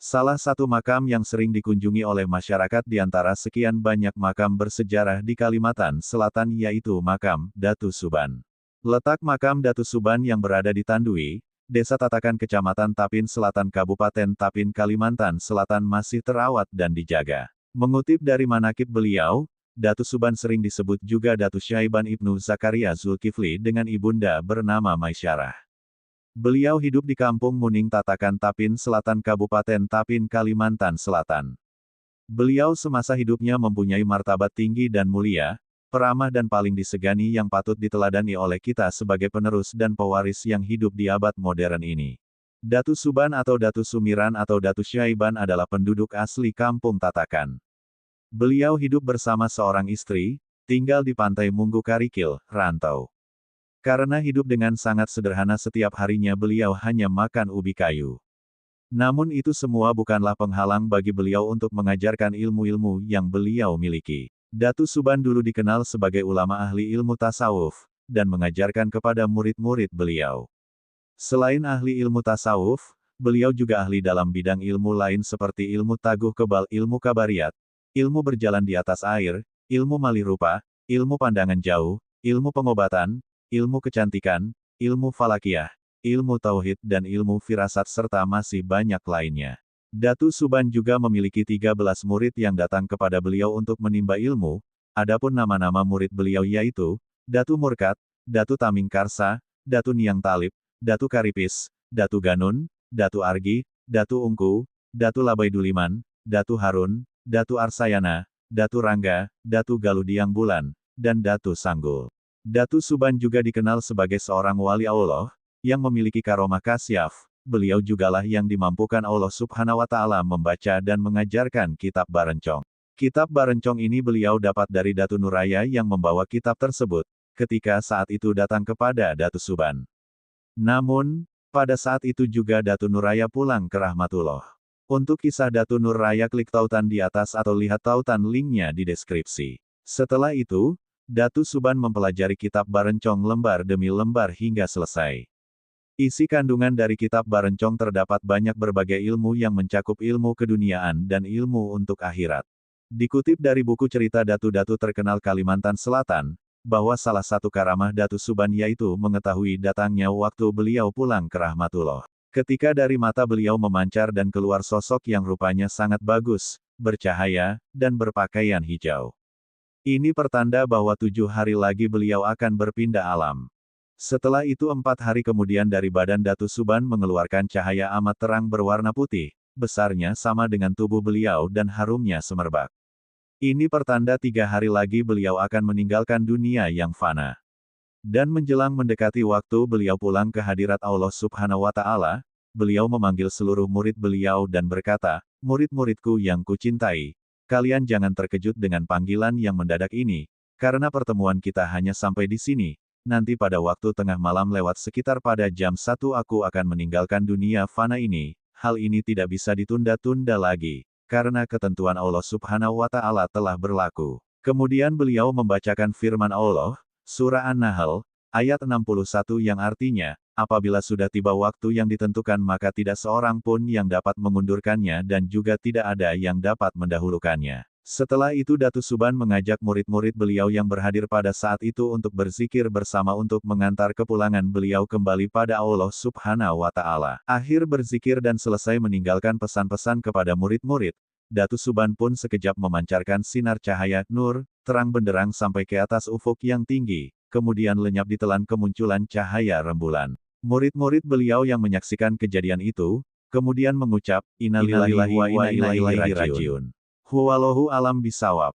Salah satu makam yang sering dikunjungi oleh masyarakat di antara sekian banyak makam bersejarah di Kalimantan Selatan yaitu makam Datu Suban. Letak makam Datu Suban yang berada di Tandui, Desa Tatakan Kecamatan Tapin Selatan Kabupaten Tapin Kalimantan Selatan masih terawat dan dijaga. Mengutip dari manakib beliau, Datu Suban sering disebut juga Datu Syaiban Ibnu Zakaria Zulkifli dengan ibunda bernama Maisyarah. Beliau hidup di Kampung Muning Tatakan Tapin Selatan Kabupaten Tapin Kalimantan Selatan. Beliau semasa hidupnya mempunyai martabat tinggi dan mulia, peramah dan paling disegani yang patut diteladani oleh kita sebagai penerus dan pewaris yang hidup di abad modern ini. Datu Suban atau Datu Sumiran atau Datu Syaiban adalah penduduk asli Kampung Tatakan. Beliau hidup bersama seorang istri, tinggal di Pantai Munggu Karikil, Rantau. Karena hidup dengan sangat sederhana setiap harinya beliau hanya makan ubi kayu. Namun itu semua bukanlah penghalang bagi beliau untuk mengajarkan ilmu-ilmu yang beliau miliki. Datu Suban dulu dikenal sebagai ulama ahli ilmu tasawuf, dan mengajarkan kepada murid-murid beliau. Selain ahli ilmu tasawuf, beliau juga ahli dalam bidang ilmu lain seperti ilmu taguh kebal, ilmu kabariyat, ilmu berjalan di atas air, ilmu mali rupa, ilmu pandangan jauh, ilmu pengobatan, ilmu kecantikan, ilmu falakiyah, ilmu tauhid dan ilmu firasat serta masih banyak lainnya. Datu Suban juga memiliki 13 murid yang datang kepada beliau untuk menimba ilmu, adapun nama-nama murid beliau yaitu, Datu Murkat, Datu Taming Karsa, Datu Niang Talib, Datu Karipis, Datu Ganun, Datu Argi, Datu Ungku, Datu Labaiduliman, Datu Harun, Datu Arsayana, Datu Rangga, Datu Galudiang Bulan, dan Datu Sanggul. Datu Suban juga dikenal sebagai seorang wali Allah, yang memiliki karomah kasyaf. Beliau jugalah yang dimampukan Allah Subhanahu wa Ta'ala membaca dan mengajarkan kitab Barencong. Kitab Barencong ini beliau dapat dari Datu Nuraya yang membawa kitab tersebut, ketika saat itu datang kepada Datu Suban. Namun, pada saat itu juga Datu Nuraya pulang ke Rahmatullah. Untuk kisah Datu Nuraya klik tautan di atas atau lihat tautan linknya di deskripsi. Setelah itu, Datu Suban mempelajari kitab Barencong lembar demi lembar hingga selesai. Isi kandungan dari kitab Barencong terdapat banyak berbagai ilmu yang mencakup ilmu keduniaan dan ilmu untuk akhirat. Dikutip dari buku cerita Datu-Datu terkenal Kalimantan Selatan, bahwa salah satu karamah Datu Suban yaitu mengetahui datangnya waktu beliau pulang ke Rahmatullah. Ketika dari mata beliau memancar dan keluar sosok yang rupanya sangat bagus, bercahaya, dan berpakaian hijau. Ini pertanda bahwa 7 hari lagi beliau akan berpindah alam. Setelah itu 4 hari kemudian dari badan Datu Suban mengeluarkan cahaya amat terang berwarna putih, besarnya sama dengan tubuh beliau dan harumnya semerbak. Ini pertanda 3 hari lagi beliau akan meninggalkan dunia yang fana. Dan menjelang mendekati waktu beliau pulang ke hadirat Allah Subhanahu wa Ta'ala, beliau memanggil seluruh murid beliau dan berkata, "Murid-muridku yang kucintai, kalian jangan terkejut dengan panggilan yang mendadak ini, karena pertemuan kita hanya sampai di sini. Nanti pada waktu tengah malam lewat sekitar pada jam 1 aku akan meninggalkan dunia fana ini. Hal ini tidak bisa ditunda-tunda lagi, karena ketentuan Allah Subhanahu wa Ta'ala telah berlaku." Kemudian beliau membacakan firman Allah, Surah An-Nahl, ayat 61 yang artinya, apabila sudah tiba waktu yang ditentukan maka tidak seorang pun yang dapat mengundurkannya dan juga tidak ada yang dapat mendahulukannya. Setelah itu Datu Suban mengajak murid-murid beliau yang berhadir pada saat itu untuk berzikir bersama untuk mengantar kepulangan beliau kembali pada Allah Subhanahu wa Ta'ala. Akhir berzikir dan selesai meninggalkan pesan-pesan kepada murid-murid, Datu Suban pun sekejap memancarkan sinar cahaya, nur, terang benderang sampai ke atas ufuk yang tinggi, kemudian lenyap ditelan kemunculan cahaya rembulan. Murid-murid beliau yang menyaksikan kejadian itu, kemudian mengucap, Innalillahi wa inna ilaihi rajiun. Huwallahu alam bisawab.